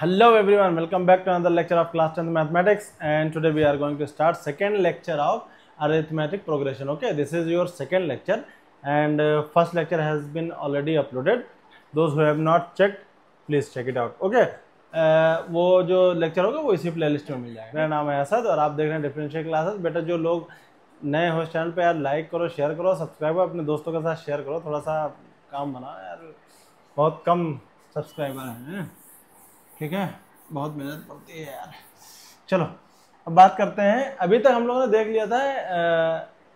Hello everyone, welcome back to another lecture of class 10th mathematics, and today we are going to start second lecture of arithmetic progression. Okay, this is your second lecture and first lecture has been already uploaded. Those who have not checked, please check it out. Okay, वो जो lecture होगा वो इसी playlist में मिल जाएगा। मेरा नाम है असद और आप देख रहे हैं डिफरेंशियल क्लासेस। बेटा जो लोग नए हो इस चैनल पे यार लाइक करो, शेयर करो, सब्सक्राइब करो, अपने दोस्तों के साथ शेयर करो, थोड़ा सा काम बनाओ यार, बहुत कम सब्सक्राइबर हैं, ठीक है, बहुत मेहनत पड़ती है यार। चलो अब बात करते हैं। अभी तक हम लोगों ने देख लिया था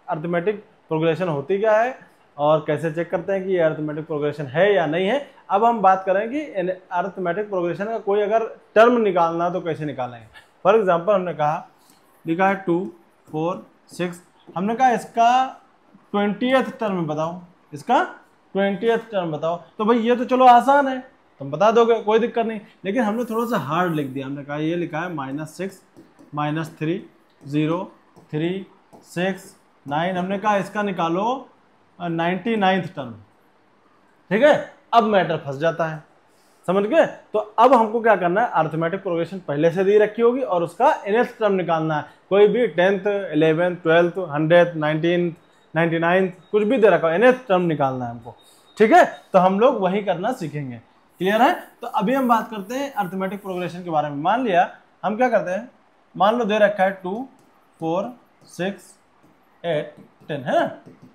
अरिथमेटिक प्रोग्रेशन होती क्या है और कैसे चेक करते हैं कि ये अरिथमेटिक प्रोग्रेशन है या नहीं है। अब हम बात करें कि अरिथमेटिक प्रोग्रेशन का कोई अगर टर्म निकालना तो कैसे निकालेंगे। फॉर एग्जांपल हमने कहा, लिखा है 2, 4, 6, हमने कहा इसका 20th टर्म बताओ, इसका 20th टर्म बताओ। तो भाई ये तो चलो आसान है, तुम बता दोगे, कोई दिक्कत नहीं। लेकिन हमने थोड़ा सा हार्ड लिख दिया। हमने कहा ये लिखा है -6, -3, 0, 3, 6, 9। हमने कहा इसका निकालो 99th टर्म, ठीक है। अब मैटर फंस जाता है, समझ गए। तो अब हमको क्या करना है, अरिथमेटिक प्रोग्रेशन पहले से दी रखी होगी और उसका nth टर्म निकालना है। कोई भी 10th, 11th, 12th, 100th, 19th, 99th कुछ भी दे रखा हो, nth टर्म निकालना है हमको, ठीक है। तो हम लोग वही करना सीखेंगे, क्लियर है। तो अभी हम बात करते हैं अरिथमेटिक प्रोग्रेशन के बारे में। मान लिया हम क्या करते हैं, मान लो दे रखा है 2, 4, 6, 8, 10 है ना,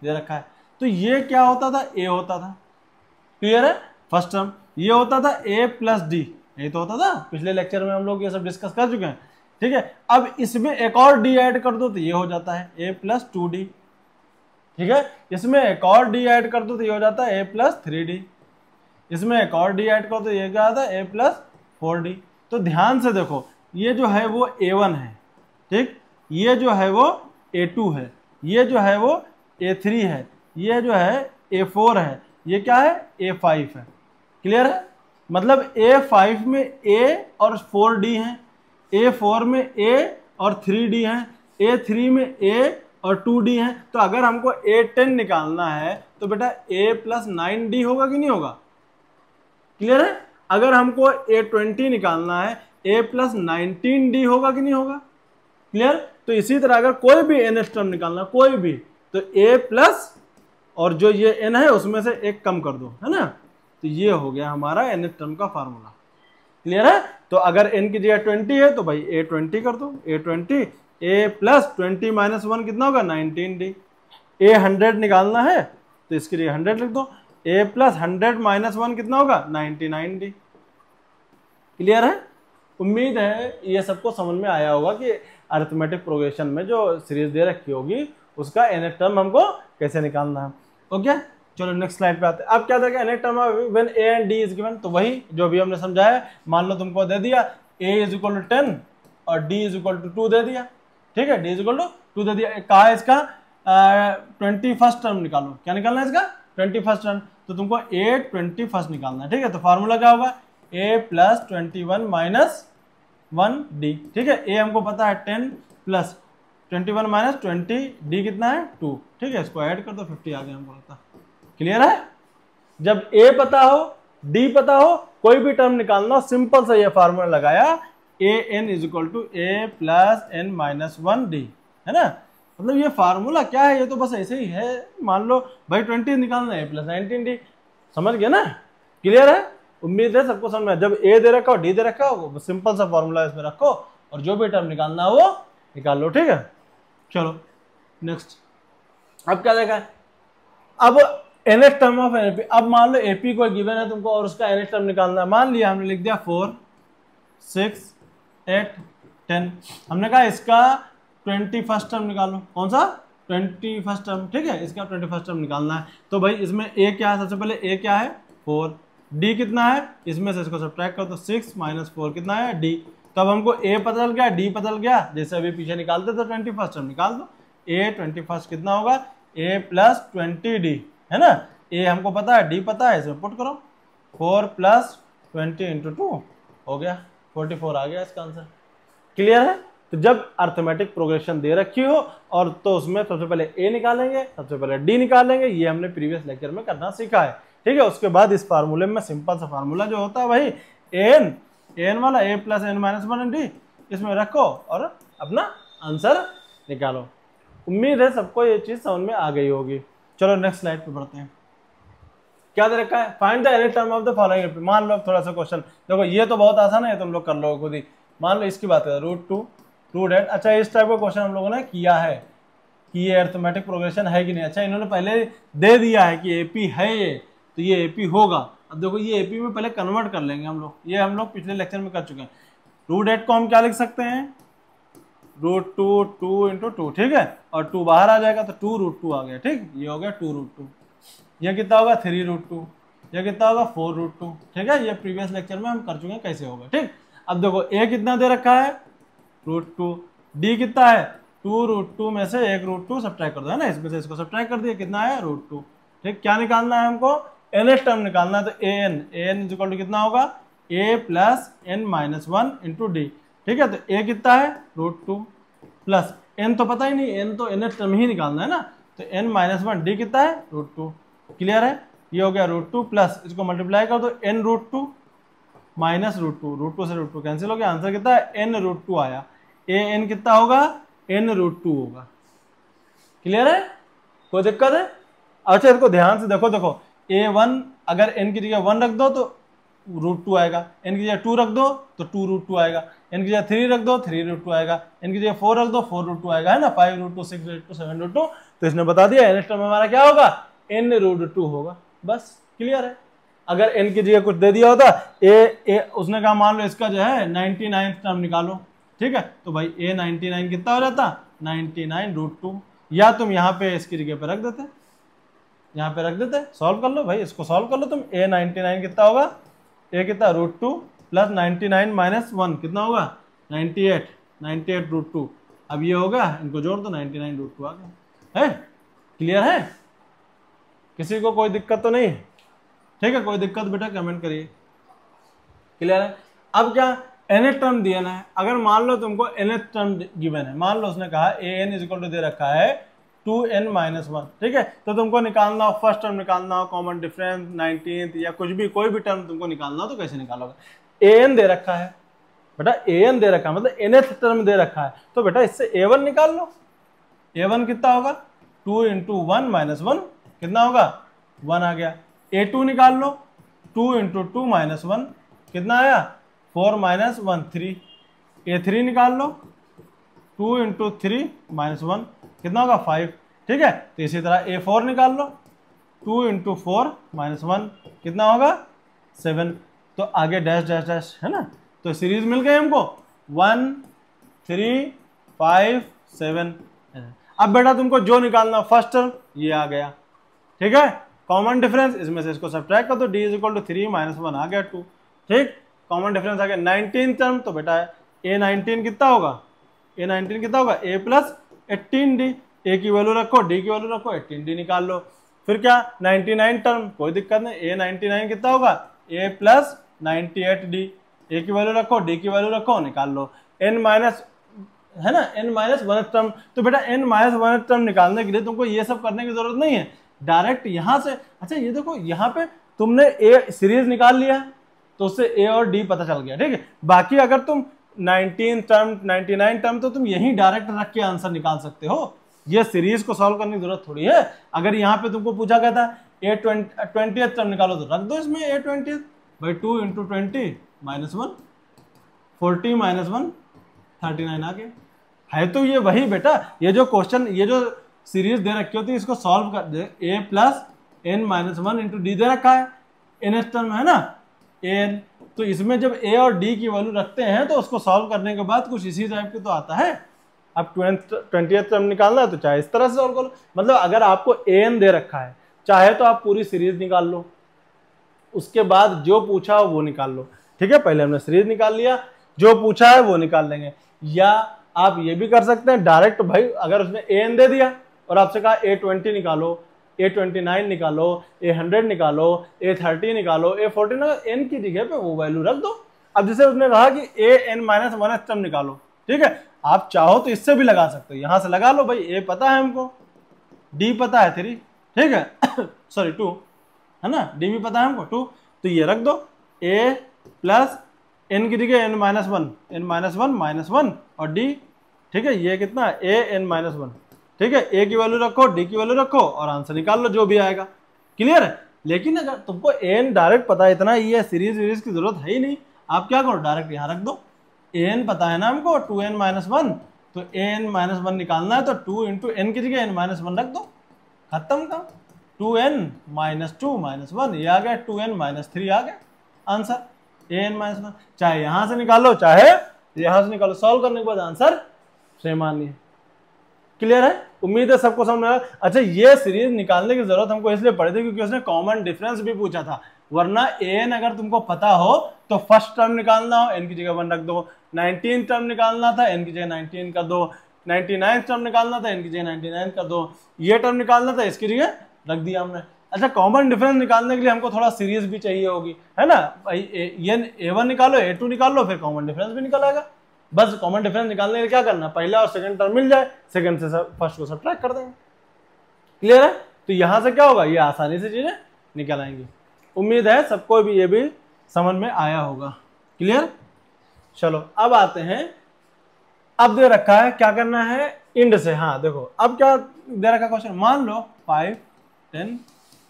दे रखा है। तो ये क्या होता था, ए होता था, क्लियर है। फर्स्ट टर्म ये होता था a प्लस डी, यही तो होता था। पिछले लेक्चर में हम लोग ये सब डिस्कस कर चुके हैं, ठीक है। अब इसमें एक और डी ऐड कर दो तो ये हो जाता है a प्लस 2d, ठीक है। इसमें एक और डी ऐड कर दो तो ये हो जाता है a प्लस 3d। इसमें एक और डी ऐड करो तो ये क्या आता है a प्लस 4d। तो ध्यान से देखो, ये जो है वो a1 है, ठीक, ये जो है वो a2 है, ये जो है वो a3 है, ये जो है a4 है, ये क्या है a5 है, क्लियर है। मतलब a5 में a और 4d हैं, a4 में a और 3d हैं, a3 में a और 2d हैं। तो अगर हमको a10 निकालना है तो बेटा a प्लस 9d होगा कि नहीं होगा, क्लियर है। अगर हमको a20 निकालना है a प्लस 19d होगा कि नहीं होगा, क्लियर। तो इसी तरह अगर कोई भी nth टर्म निकालना, कोई भी, तो a प्लस और जो ये n है उसमें से एक कम कर दो, है ना। तो ये हो गया हमारा nth टर्म का फार्मूला, क्लियर है। तो अगर n की जगह 20 है तो भाई a20 कर दो, a20, a प्लस 20 माइनस 1 कितना होगा 19d। a 100 निकालना है तो इसके लिए 100 लिख दो, a प्लस 100 माइनस 1 कितना होगा 99d, क्लियर है। उम्मीद है ये सबको समझ में आया होगा कि अरिथमेटिक प्रोग्रेशन में जो सीरीज दे रखी होगी उसका nth टर्म हमको कैसे निकालना है। ओके, चलो नेक्स्ट स्लाइड पे आते हैं। अब क्या था कि nth term when a and d is given, तो वही जो भी हमने समझाया। मान लो तुमको दे दिया a इज इक्वल टू 10 और d इज इक्वल टू 2 दे दिया, ठीक है, d इज इक्वल टू 2 दे दिया। कहा है इसका 21st टर्म निकालो, क्या निकालना है इसका 21st टर्म। तो तुमको a 21st निकालना है, ठीक है। तो फार्मूला क्या होगा, a प्लस 21 माइनस 1d, ठीक है। a हमको पता है 10 प्लस 21 माइनस 20, d कितना है 2, ठीक है। इसको ऐड कर दो 50 आ गया हमको लगता, क्लियर है। जब a पता हो, d पता हो, कोई भी टर्म निकालना हो, सिंपल सा ये फार्मूला लगाया, a n is equal to a plus n minus 1d, है ना। मतलब ये फार्मूला क्या है, ये तो बस ऐसे ही है। मान लो भाई 20 निकालना है, a प्लस 19d, समझ गए ना, क्लियर है। उम्मीद है सबको समझ में। जब a दे रखा हो, d दे रखा हो, सिंपल सा फॉर्मूला इसमें रखो और जो भी टर्म निकालना हो वो निकाल लो, ठीक है। चलो नेक्स्ट, अब क्या देखा है, अब nth टर्म ऑफ एनएपी। अब मान लो एपी कोई गिवन है तुमको और उसका nth टर्म निकालना है। मान लिया हमने लिख दिया 4, 6, 8, 10। हमने कहा इसका 21st टर्म निकालो, कौन सा 21st टर्म, ठीक है, इसका 21st टर्म निकालना है। तो भाई इसमें a क्या है, सबसे पहले a क्या है 4, d कितना है, इसमें से इसको सब्ट्रैक्ट करो तो 6 माइनस 4 कितना है d। तब हमको a पता चल गया, d पता चल गया, जैसे अभी पीछे निकालते तो 21st टर्म निकाल दो। a 21st कितना होगा a प्लस 20d, है ना। a हमको पता है, d पता है, इसमें पुट करो 4 प्लस 20 इंटू 2 हो गया 44 आ गया इसका आंसर, क्लियर है। तो जब अरिथमेटिक प्रोग्रेशन दे रखी हो और तो उसमें सबसे पहले a निकालेंगे, सबसे पहले d निकालेंगे, ये हमने प्रीवियस लेक्चर में करना सीखा है, ठीक है। उसके बाद इस फार्मूले में सिंपल सा फार्मूला जो होता है वही an एन वाला A plus N minus one D इसमें रखो और अपना आंसर निकालो। उम्मीद है सबको ये चीज समझ में आ गई होगी। चलो नेक्स्ट स्लाइड पे बढ़ते हैं। क्या दे रखा है, find the any term of the following. मान लो थोड़ा सा क्वेश्चन देखो, ये तो बहुत आसान है, तुम लोग कर लो खुद ही। मान लो इसकी बात करें √2 √8। अच्छा इस टाइप का क्वेश्चन हम लोगों ने किया है कि ये अरिथमेटिक प्रोग्रेशन है कि नहीं। अच्छा इन्होंने पहले दे दिया है कि एपी है ये, तो ये एपी होगा। अब देखो ये एपी में पहले कन्वर्ट कर लेंगे हम लोग, ये हम लोग पिछले लेक्चर में कर चुके हैं। √8 को हम क्या लिख सकते हैं, √2 2 × 2, ठीक है, और 2 बाहर आ जाएगा तो 2 √2 आ गया, ठीक, ये हो गया 2 √2। ये कितना होगा 3 √2, ये कितना होगा 4 √2, ठीक है, ये प्रीवियस लेक्चर में हम कर चुके हैं कैसे होगा, ठीक। अब देखो ए कितना दे रखा है √2, डी कितना है 2 √2 में से 1 √2 सब्ट्रैक्ट कर दो, है ना, इसमें से इसको सब्ट्रैक्ट कर दिया, कितना है √2, ठीक। क्या निकालना है हमको, nth टर्म निकालना है, तो an इक्वल टू कितना होगा a plus n minus 1 × d, ठीक है। तो a कितना है √2 प्लस n तो पता ही नहीं, n तो nth टर्म ही निकालना है ना, तो n माइनस 1 d कितना है √2, क्लियर है। ये हो गया √2 प्लस इसको मल्टीप्लाई कर दो n √2 माइनस √2 से √2 कैंसिल हो गया, आंसर कितना है n √2 आया। an कितना होगा n √2 होगा, क्लियर है, कोई दिक्कत है। अच्छा इसको ध्यान से देखो, देखो a1 अगर n की जगह 1 रख दो तो √2 आएगा, n की जगह 2 रख दो तो 2 √2 आएगा, n की जगह 3 रख दो 3 √2 आएगा, n की जगह 4 रख दो 4 √2 आएगा, है ना, 5 √2 6 √2 7 √2। तो इसने बता दिया nth टर्म हमारा क्या होगा n √2 होगा, बस क्लियर है। अगर n की जगह कुछ दे दिया होता ए उसने कहा मान लो इसका जो है 99 टर्म निकालो, ठीक है, तो भाई a 99 कितना हो जाता 99 √2, या तुम यहाँ पे इसकी जगह पे रख देते, यहाँ पे रख देते, सॉल्व कर लो भाई, इसको सॉल्व कर लो तुम। a 99 कितना होगा, a कितना √2 प्लस 99 माइनस 1 कितना होगा 98 √2। अब ये होगा, इनको जोड़ दो 99 √2 आ गया, है, क्लियर है, किसी को कोई दिक्कत तो नहीं, ठीक है, कोई दिक्कत बेटा कमेंट करिए, क्लियर है। अब क्या nth टर्म दिया ना है, अगर मान लो तुमको nth टर्म गिवन है, मान लो उसने कहा an इक्वल टू दे रखा है 2n माइनस 1, ठीक है, तो तुमको निकालना हो फर्स्ट टर्म निकालना हो, कॉमन डिफरेंस 19th या कुछ भी कोई भी टर्म तुमको निकालना हो तो कैसे निकालोगे। an दे रखा है बेटा, an दे रखा है मतलब nth टर्म दे रखा है, तो बेटा इससे a1 निकाल लो। a1 कितना होगा 2 × 1 माइनस 1 कितना होगा 1 आ गया। a2 निकाल लो 2 × 2 माइनस 1 कितना आया 4 माइनस 1 3। a3 निकाल लो 2 × 3 माइनस 1 कितना होगा 5, ठीक है। तो इसी तरह a4 निकाल लो 2 × 4 माइनस 1 कितना होगा 7। तो आगे डैश डैश डैश है ना, तो सीरीज मिल गई हमको 1 3 5 7। अब बेटा तुमको जो निकालना फर्स्ट टर्म ये आ गया, ठीक है, कॉमन डिफरेंस इसमें से इसको सब्ट्रैक्ट कर दो, d इक्वल टू 3 माइनस 1 आ गया 2, ठीक, कॉमन डिफरेंस आ गया 19 टर्म, तो बेटा a19 कितना होगा, a19 कितना होगा a प्लस 18d, a की वैल्यू रखो d की वैल्यू रखो 18d निकाल लो। फिर क्या 99 टर्म, कोई दिक्कत नहीं, a99 कितना होगा a प्लस 98d, a की वैल्यू रखो d की वैल्यू रखो निकाल लो। n माइनस है ना n माइनस 1 टर्म, तो बेटा n माइनस 1 टर्म निकालने के लिए तुमको ये सब करने की जरूरत नहीं है, डायरेक्ट यहाँ से। अच्छा ये देखो यहाँ पे तुमने a सीरीज निकाल लिया तो उससे a और d पता चल गया, ठीक है। बाकी अगर तुम 19 टर्म 99 टर्म तो तुम यही डायरेक्ट रख के आंसर निकाल सकते हो, ये सीरीज को सॉल्व करने की जरूरत थोड़ी है। अगर यहाँ पे तुमको पूछा गया था a20th टर्म निकालो तो रख दो इसमें a20th भाई 2 × 20 माइनस 1 40 माइनस 1 39 आ गया है। तो ये वही बेटा, ये जो क्वेश्चन ये जो सीरीज दे रखी होती है इसको सॉल्व कर दे, a plus n minus 1 × d दे रखा है, nth टर्म है ना an, तो इसमें जब a और d की वैल्यू रखते हैं तो उसको सॉल्व करने के बाद कुछ इसी टाइप के तो आता है। अब 20th टर्म निकालना है तो चाहे इस तरह से सॉल्व करो, मतलब अगर आपको an दे रखा है चाहे तो आप पूरी सीरीज निकाल लो, उसके बाद जो पूछा हो वो निकाल लो, ठीक है। पहले हमने सीरीज निकाल लिया, जो पूछा है वो निकाल लेंगे, या आप ये भी कर सकते हैं डायरेक्ट, भाई अगर उसने an दे दिया और आपसे कहा a20 निकालो, a29 निकालो, a100 निकालो, a30 निकालो, a40 निकालो, n की जगह पे वो वैल्यू रख दो। अब जैसे उसने कहा कि an माइनस 1 टर्म निकालो, ठीक है, आप चाहो तो इससे भी लगा सकते हो, यहां से लगा लो भाई, a पता है हमको, d पता है 3, ठीक है सॉरी 2 है ना, d भी पता है हमको 2, तो ये रख दो a प्लस n की जगह n minus one minus one और d, ठीक है, ये कितना a n माइनस वन, ठीक है, a की वैल्यू रखो, d की वैल्यू रखो और आंसर निकाल लो जो भी आएगा। क्लियर है। लेकिन अगर तुमको n डायरेक्ट पता है, इतना ही है, सीरीज वीरीज की जरूरत है ही नहीं, आप क्या करो डायरेक्ट यहाँ रख दो। n पता है ना हमको 2n माइनस वन, तो n माइनस वन निकालना है तो 2 इंटू एन की जगह n माइनस वन रख दो, खत्म का 2n minus two minus one, ये आ गया 2n माइनस थ्री आ गया आंसर an माइनस वन। चाहे यहां से निकालो चाहे यहां से निकालो, सॉल्व करने के बाद आंसर सेम आनी है। क्लियर है। उम्मीद है सबको समझ में आया। अच्छा, ये सीरीज निकालने की जरूरत हमको इसलिए पड़ी थी क्योंकि उसने कॉमन डिफरेंस भी पूछा था, वरना an अगर तुमको पता हो तो फर्स्ट टर्म निकालना हो n की जगह 1 रख दो, 19 टर्म निकालना था n की जगह 19 कर दो, 99 टर्म निकालना था n की जगह 99 कर दो, ये टर्म निकालना था इसकी जगह रख दिया हमने। अच्छा, कॉमन डिफरेंस निकालने के लिए हमको थोड़ा सीरीज भी चाहिए होगी, है ना, ये a1 निकालो a2 निकाल लो, फिर कॉमन डिफरेंस भी निकल आएगा। बस कॉमन डिफरेंस निकालने के लिए क्या करना, पहला और सेकंड टर्म मिल जाए, सेकंड से फर्स्ट को सब्ट्रैक्ट कर देंगे। क्लियर है। तो यहां से क्या होगा, ये आसानी से चीजें निकल आएंगी। उम्मीद है सबको भी ये भी समझ में आया होगा। क्लियर। चलो अब आते हैं, अब दे रखा है क्या करना है, इंड से। हाँ देखो अब क्या दे रखा क्वेश्चन, मान लो 5 10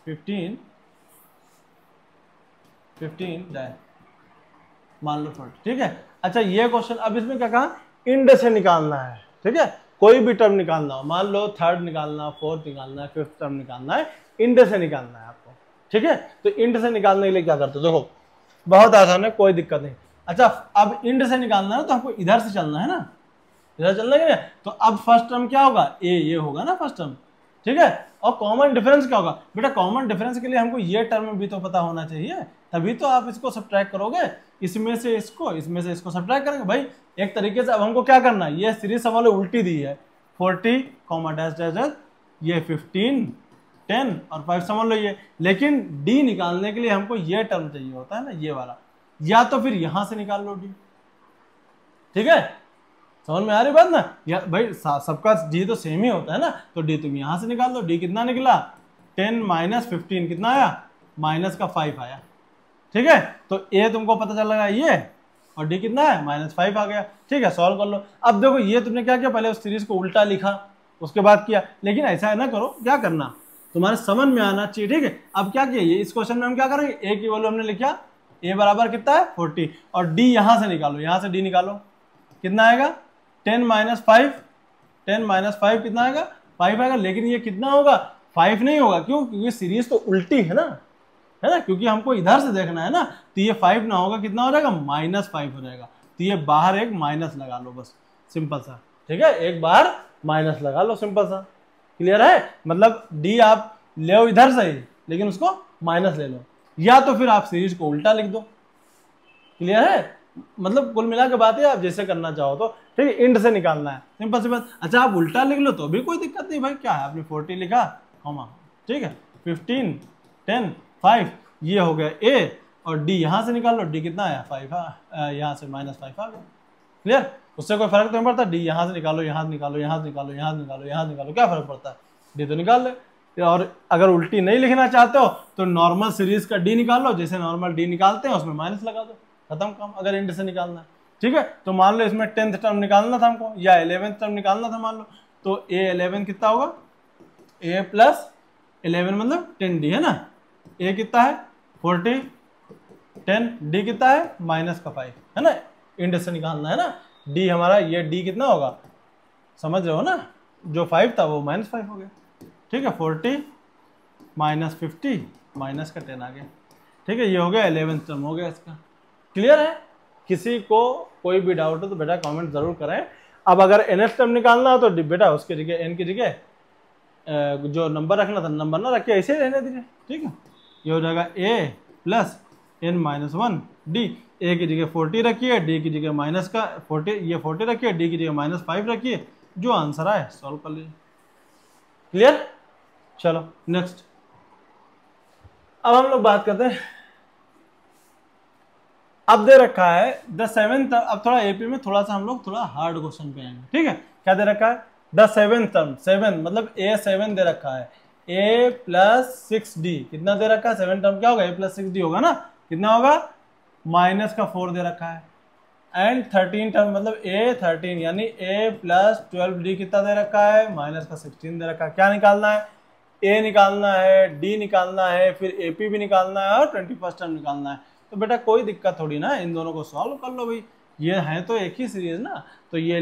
15 15 मान लो 40, ठीक है। अच्छा ये क्वेश्चन, अब इसमें क्या कहा, इंड से निकालना है, ठीक है, कोई भी टर्म निकालना हो, मान लो थर्ड निकालना, फोर्थ निकालना है, फिफ्थ टर्म निकालना है, इंड से निकालना है आपको, ठीक है। तो इंड से निकालने के लिए क्या करते हो, देखो बहुत आसान है, कोई दिक्कत नहीं। अच्छा अब इंड से निकालना है तो हमको इधर से चलना है ना, इधर चलना है, तो अब फर्स्ट टर्म क्या होगा, ये होगा ना फर्स्ट टर्म, ठीक है। और कॉमन डिफरेंस क्या होगा बेटा, कॉमन डिफरेंस के लिए हमको ये टर्म भी तो पता होना चाहिए, तभी तो आप इसको सब्ट्रैक्ट करोगे, इसमें से इसको सब्ट्रैक्ट करेंगे भाई एक तरीके से। अब हमको क्या करना है, ये सीरीज सवाल उल्टी दी है, 40 डैश डैश डैश, ये 15 10 और 5 समझ लो ये, लेकिन डी निकालने के लिए हमको ये टर्म चाहिए होता है ना, ये वाला, या तो फिर यहां से निकाल लो डी, ठीक है, समझ में आ रही बात ना। या भाई सबका डी तो सेम ही होता है ना, तो डी तुम यहां से निकाल दो, डी कितना निकला 10 माइनस 15 कितना आया, माइनस का 5 आया, ठीक है। तो ए तुमको पता चल लगा ये, और डी कितना है -5 आ गया, ठीक है, सॉल्व कर लो। अब देखो ये तुमने क्या किया, पहले उस सीरीज को उल्टा लिखा उसके बाद किया, लेकिन ऐसा है ना करो, क्या करना तुम्हारे समझ में आना चाहिए, ठीक है। अब क्या किया, ये इस क्वेश्चन में हम क्या करेंगे, ए की वैल्यू हमने लिखा, ए बराबर कितना है 40, और डी यहां से निकालो, यहां से डी निकालो, कितना आएगा 10 माइनस 5 कितना आएगा 5 आएगा, लेकिन ये कितना होगा 5 नहीं होगा, क्यों, क्योंकि सीरीज तो उल्टी है ना, क्योंकि हमको इधर से देखना है ना, तो ये 5 ना होगा, कितना हो जाएगा -5 हो जाएगा, तो ये बाहर एक माइनस लगा लो, बस सिंपल सा, ठीक है, एक बाहर माइनस लगा लो, सिंपल सा। क्लियर है, मतलब डी आप ले इधर से ही, लेकिन उसको माइनस ले लो, या तो फिर आप सीरीज को उल्टा लिख दो। क्लियर है, मतलब कुल मिला के बात है, आप जैसे करना चाहो तो, ठीक है, इंड से निकालना है, सिंपल सी बात। अच्छा आप उल्टा लिख लो तो भी कोई दिक्कत नहीं भाई, क्या है, आपने 40 लिखा कॉमा, ठीक है, 15 10 5 ये हो गया ए, और डी यहां से निकाल लो, डी कितना आया 5, यहाँ से -5 आ गया। क्लियर, उससे कोई फर्क तो नहीं पड़ता, डी यहां से निकालो, यहां से निकालो, यहां से निकालो, यहां से निकालो, यहां से निकालो, क्या फर्क पड़ता है, डी तो निकाल ले। और अगर उल्टी नहीं लिखना चाहते हो तो नॉर्मल सीरीज का डी निकाल लो, जैसे नॉर्मल डी निकालते हैं उसमें माइनस लगा दो, खत्म काम, अगर इंड से निकालना है, ठीक है। तो मान लो इसमें 10th टर्म निकालना था हमको, या 11th टर्म निकालना था मान लो, तो a11 कितना होगा, a प्लस 11 मतलब 10d है ना, a कितना है 40 10, d कितना है -5 है ना, इंड से निकालना है ना, d हमारा ये d कितना होगा, समझ रहे हो ना, जो 5 था वो -5 हो गया, ठीक है, 40 -50 माइनस का 10 आ गया, ठीक है, ये हो गया 11th टर्म हो गया इसका। क्लियर है, किसी को कोई भी डाउट हो तो बेटा कमेंट जरूर करें। अब अगर nth टर्म निकालना हो तो बेटा उसकी जगह n की जगह जो नंबर रखना था नंबर ना रखिए, ऐसे ही रहने दीजिए, ठीक है। ये हो जाएगा a plus n-1 d, a की जगह 40 रखिए, d की जगह माइनस का 40, ये 40 रखिए, d की जगह -5 रखिए, जो आंसर आए सॉल्व कर लीजिए। क्लियर, चलो नेक्स्ट। अब हम लोग बात करते हैं, अब दे रखा है द 7th, अब थोड़ा एपी में थोड़ा सा हम लोग थोड़ा हार्ड क्वेश्चन पे आएंगे, ठीक है। क्या दे रखा है, द 7th टर्म, 7 मतलब a7 दे रखा है, a प्लस 6d कितना दे रखा है, 7 टर्म क्या होगा a प्लस 6d होगा ना, कितना होगा -4 दे रखा है, एंड 13 टर्म मतलब ए 13 यानी ए प्लस 12d कितना दे रखा है, माइनस का 16 दे रखा है। क्या निकालना है, ए निकालना है, डी निकालना है, फिर एपी भी निकालना है और 21st टर्म निकालना है। तो बेटा कोई दिक्कत थोड़ी ना, इन दोनों को सॉल्व कर लो भाई, ये है तो एक ही सीरीज ना, तो ये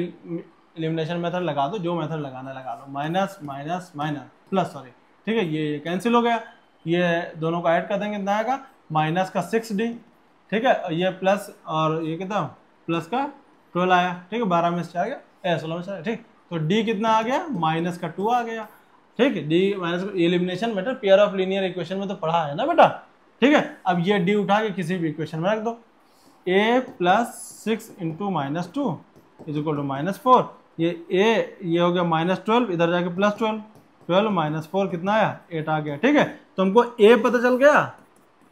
एलिमिनेशन मेथड लगा दो, जो मेथड लगाना लगा लो, minus minus minus plus, sorry ठीक है, ये कैंसिल हो गया, ये दोनों को ऐड कर देंगे, कितना आएगा माइनस का 6d, ठीक है, ये प्लस और ये कितना प्लस का 12 आया, ठीक है, 12 में से आ गया 16 में से आया, ठीक, तो d कितना आ गया माइनस का 2 आ गया, ठीक है, d minus elimination method pair of linear equation में तो पढ़ा है ना बेटा, ठीक है। अब ये d उठा के किसी भी इक्वेशन में रख दो, a plus 6 into minus 2 is equal to -4, ये हो गया -12, इधर जाके प्लस 12 माइनस 4 कितना आया 8 आ गया, ठीक है। तो हमको a पता चल गया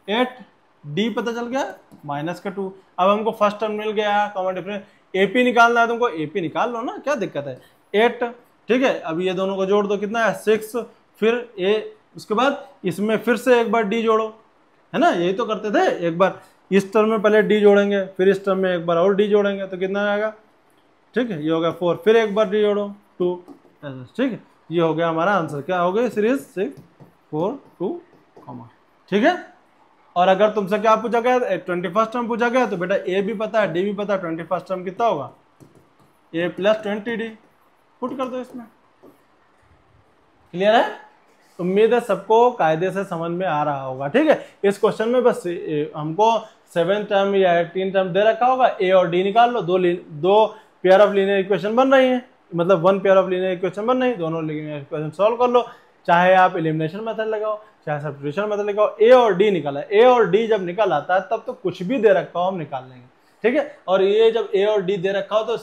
8, d पता चल गया माइनस का 2। अब हमको फर्स्ट टर्म मिल गया कॉमन डिफरेंस, AP निकालना है तुमको, AP निकाल लो ना, क्या दिक्कत है, 8, ठीक है। अब ये दोनों को जोड़ दो, कितना है 6, फिर a, उसके बाद इसमें फिर से एक बार d जोड़ो, है ना, यही तो करते थे, एक बार इस टर्म में पहले d जोड़ेंगे, फिर इस टर्म में एक बार और d जोड़ेंगे, तो कितना आएगा, ठीक है, ये हो गया 4, फिर एक बार d जोड़ो 2, ठीक है, ये हो गया हमारा आंसर, क्या हो गया सीरीज 6 4 2, ठीक है। और अगर तुमसे क्या पूछा गया 21st टर्म पूछा गया, तो बेटा a भी पता है, d भी पता है, 21st टर्म कितना होगा a प्लस 20d, पुट कर दो इसमें, क्लियर है। उम्मीद है सबको कायदे से समझ में आ रहा होगा, ठीक है। इस क्वेश्चन में बस हमको 7 टर्म या 18 टर्म दे रखा होगा, a और d निकाल लो, दो पेयर ऑफ लीनियर इक्वेशन बन रही है, मतलब 1 पेयर ऑफ लीनियर इक्वेशन बन रही है, दोनों लीनियर इक्वेशन सॉल्व कर लो, चाहे आप एलिमिनेशन मेथड लगाओ चाहे सब्स्टिट्यूशन मेथड लगाओ, a और d निकाला, a और d जब निकल आता है तब तो कुछ भी दे रखा हो हम निकाल लेंगे, ठीक है। और ये जब a और d दे रखा हो तो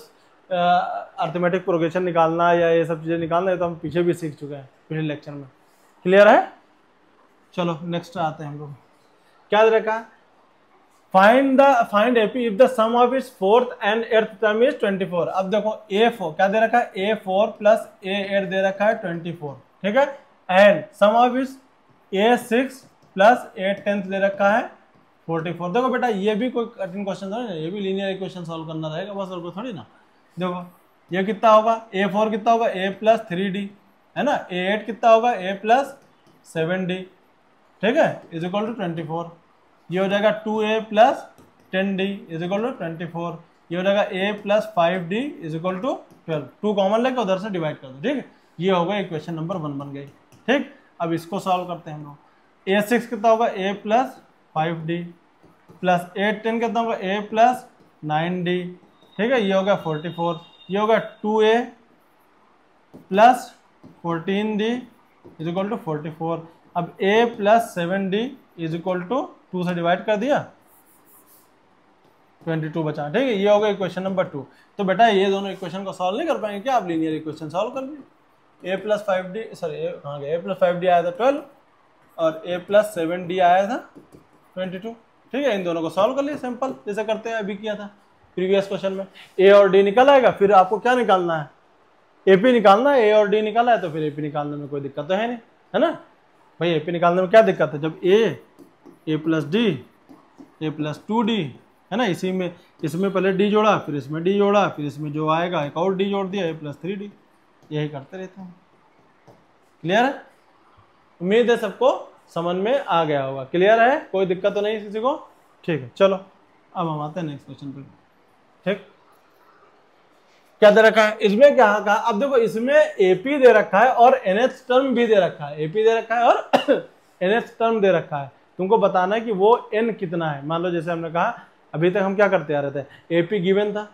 अर्थमेटिक प्रोग्रेशन निकालना या ये सब चीजें निकालना है तो हम पीछे भी सीख चुके हैं पिछले लेक्चर में, क्लियर है। चलो नेक्स्ट आते हैं हम लोग, क्या दे रखा है, find AP if the sum of its 4th and 8th term is 24। अब देखो A4 क्या दे रखा है, A4 प्लस A8 दे रखा है 24, ठीक है, and sum of its A6 plus A10 दे रखा है 44। देखो बेटा ये भी कोई कठिन क्वेश्चन थोड़ी ना, ये भी लीनियर इक्वेशन सॉल्व करना रहेगा बस, और कोई थोड़ी ना। देखो ये कितना होगा, A4 कितना होगा a प्लस 3d, है ना, A8 कितना होगा a प्लस 7d, ठीक है, इज इक्वल टू 24। ये हो जाएगा 2a plus 10d is equal to 24। ये हो जाएगा a plus 5d is equal to 12। 2 common लेके उधर से डिवाइड कर दो, ठीक है, ये होगा इक्वेशन नंबर 1 बन गई, ठीक। अब इसको सॉल्व करते हैं हम लोग, a6 कितना होगा a plus 5d plus A10 कितना होगा a प्लस 9d, ठीक है, ये होगा 44। ये होगा 2a plus 14d is equal to 44। अब a plus 7d is equal to 2 से डिवाइड कर दिया 22 बचा, ठीक है, ये होगा इक्वेशन नंबर 2। तो बेटा ये दोनों इक्वेशन को सॉल्व नहीं कर पाएंगे क्या आप, लीनियर इक्वेशन सॉल्व कर लिए, a प्लस 5d सॉरी कहाँ गया, a प्लस 5d आया था 12 और a प्लस 7d आया था 22, ठीक है, इन दोनों को सॉल्व कर लिए सिंपल, जैसे करते हैं अभी किया था प्रीवियस क्वेश्चन में। a और d निकल आएगा, फिर आपको क्या निकालना है, AP निकालना है, a और d निकाला है तो फिर AP निकालने में कोई दिक्कत तो है नहीं, है ना भाई, AP निकालने में क्या दिक्कत है, जब a plus d a plus 2d, है ना, इसी में इसमें पहले d जोड़ा, फिर इसमें d जोड़ा, फिर इसमें जो आएगा एक और d जोड़ दिया a प्लस 3d, यही करते रहते हैं, क्लियर है। उम्मीद है सबको समझ में आ गया होगा, क्लियर है, कोई दिक्कत तो नहीं किसी को, ठीक है। चलो अब हम आते हैं नेक्स्ट क्वेश्चन पे, ठीक, क्या दे रखा है इसमें, क्या कहा, अब देखो इसमें AP दे रखा है और NH टर्म भी दे रखा है, AP दे रखा है और NH टर्म दे रखा है, तुमको बताना है कि वो n कितना है। मान लो जैसे हमने कहा अभी तक हम क्या करते आ रहे थे, AP गिवन था,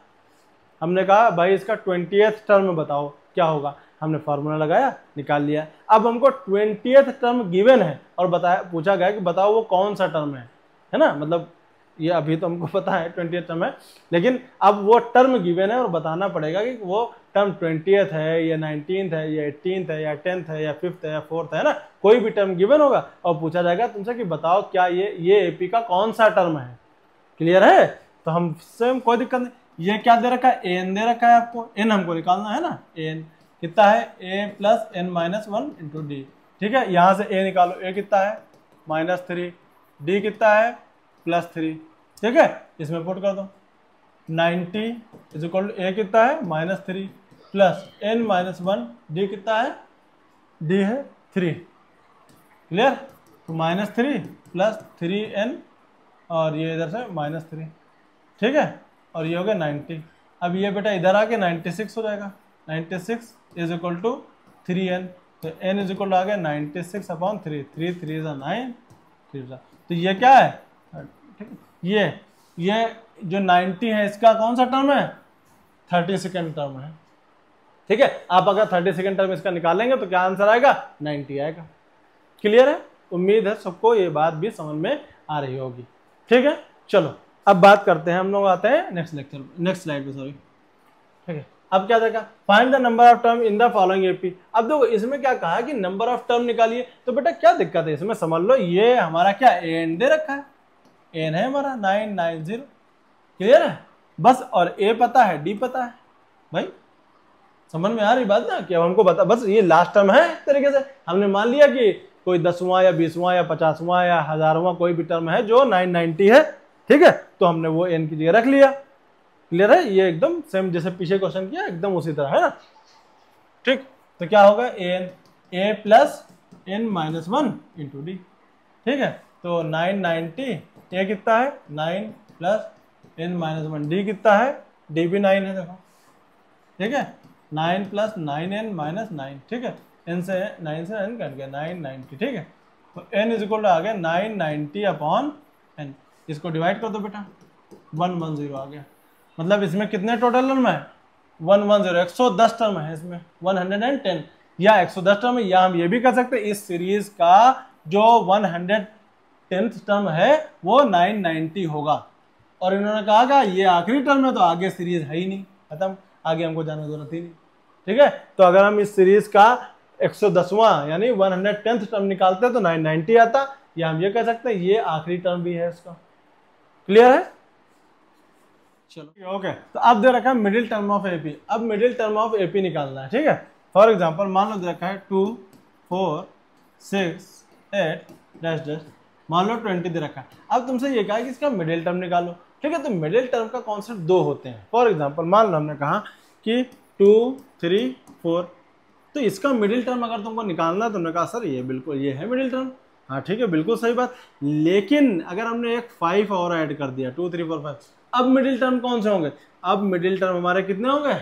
हमने कहा भाई इसका 20th टर्म बताओ क्या होगा, हमने फार्मूला लगाया निकाल लिया। अब हमको 20th टर्म गिवन है और बताया पूछा गया कि बताओ वो कौन सा टर्म है ना, मतलब ये अभी तो हमको पता है 20th टर्म है, लेकिन अब वो टर्म गिवन है और बताना पड़ेगा कि वो टर्म 20th है या 19th है या 18th है या 10th है या 5th है या 4th है ना, कोई भी टर्म गिवन होगा और पूछा जाएगा तुमसे कि बताओ क्या ये AP का कौन सा टर्म है, क्लियर है। तो हम सेम कोई दिक्कत नहीं, ये क्या दे रखा है, an दे रखा है, आपको n हमको निकालना है ना, an कितना है a plus n minus 1 into d, ठीक है, यहाँ से a निकालो, a कितना है -3, d कितना है +3, ठीक है, इसमें पुट कर दो, 90 इज इक्वल टू ए कितना है -3 प्लस n -1 डी कितना है डी है 3। क्लियर? तो -3 प्लस 3n और ये इधर से -3, ठीक है, और ये हो गया 90। अब ये बेटा इधर आके 96 हो जाएगा, 96 इज इक्वल टू 3n, तो n इज इक्वल टू आ गया 96/3, 3 3 is 9, 3 तो ये क्या है, ठीक है, ये जो 90 है इसका कौन सा टर्म है, 32nd टर्म है, ठीक है। आप अगर 32nd टर्म इसका निकालेंगे तो क्या आंसर आएगा, 90 आएगा। क्लियर है? उम्मीद है सबको ये बात भी समझ में आ रही होगी, ठीक है। चलो अब बात करते हैं, हम लोग आते हैं नेक्स्ट स्लाइड पे, सॉरी, ठीक है। अब क्या देखा, find the number of term in the following AP. अब देखो इसमें क्या कहा कि नंबर ऑफ टर्म निकालिए, तो बेटा क्या दिक्कत है इसमें, समझ लो ये हमारा क्या एन दे रखा है, एन है हमारा 990। क्लियर है? बस, और ए पता है, डी पता है, भाई समझ में आ रही बात ना, कि अब हमको बता, बस ये लास्ट टर्म है, एक तरीके से हमने मान लिया कि कोई 10वां या 20वां या 50वां या 1000वां कोई भी टर्म है जो 990 है, ठीक है, तो हमने वो एन की जगह रख लिया। क्लियर है? ये एकदम सेम जैसे पीछे क्वेश्चन किया, एकदम उसी तरह है ना, ठीक। तो क्या होगा, n a plus n -1 into d, ठीक है। तो 990 ए कितना है 9 प्लस n -1 डी कितना है, डी भी 9 है, देखो, ठीक है, 9 प्लस 9n -9, ठीक है, n से 9 से n कट गया 990, ठीक है। तो n इज इक्वल टू आ गया 990/n, इसको डिवाइड कर दो बेटा, 110 आ गया। मतलब इसमें कितने टोटल टर्म है, 110, 110 टर्म है इसमें, 110 या 110 टर्म है, या हम ये भी कर सकते हैं इस सीरीज का जो 110th टर्म है वो 990 होगा, और इन्होंने कहा कि ये आखिरी टर्म है तो आगे सीरीज है ही नहीं, खत्म, आगे हमको जाने की जरूरत ही नहीं, ठीक है। तो अगर हम इस सीरीज का 110वां यानी 110th टर्म निकालते हैं तो 990 आता, या हम ये कह सकते हैं ये आखिरी टर्म भी है इसका। क्लियर है? चलो ओके, तो अब दे रखा है मिडिल टर्म ऑफ एपी। अब मिडिल टर्म ऑफ एपी निकालना है, ठीक है। फॉर एग्जांपल मान लो दे रखा है 2 4 6 8 डैश डैश, मान लो 20 दे रखा है। अब तुमसे ये कहा कि इसका मिडिल टर्म निकालो, ठीक है। तो मिडिल टर्म का कॉन्सेप्ट दो होते हैं। फॉर एग्जांपल मान लो हमने कहा कि 2 3 4, तो इसका मिडिल टर्म अगर तुमको निकालना, तुमने कहा सर ये बिल्कुल ये है मिडिल टर्म, हाँ ठीक है, बिल्कुल सही बात। लेकिन अगर हमने एक 5 और ऐड कर दिया, 2 3 4 5, अब मिडिल टर्म कौन से होंगे, अब मिडिल टर्म हमारे कितने होंगे,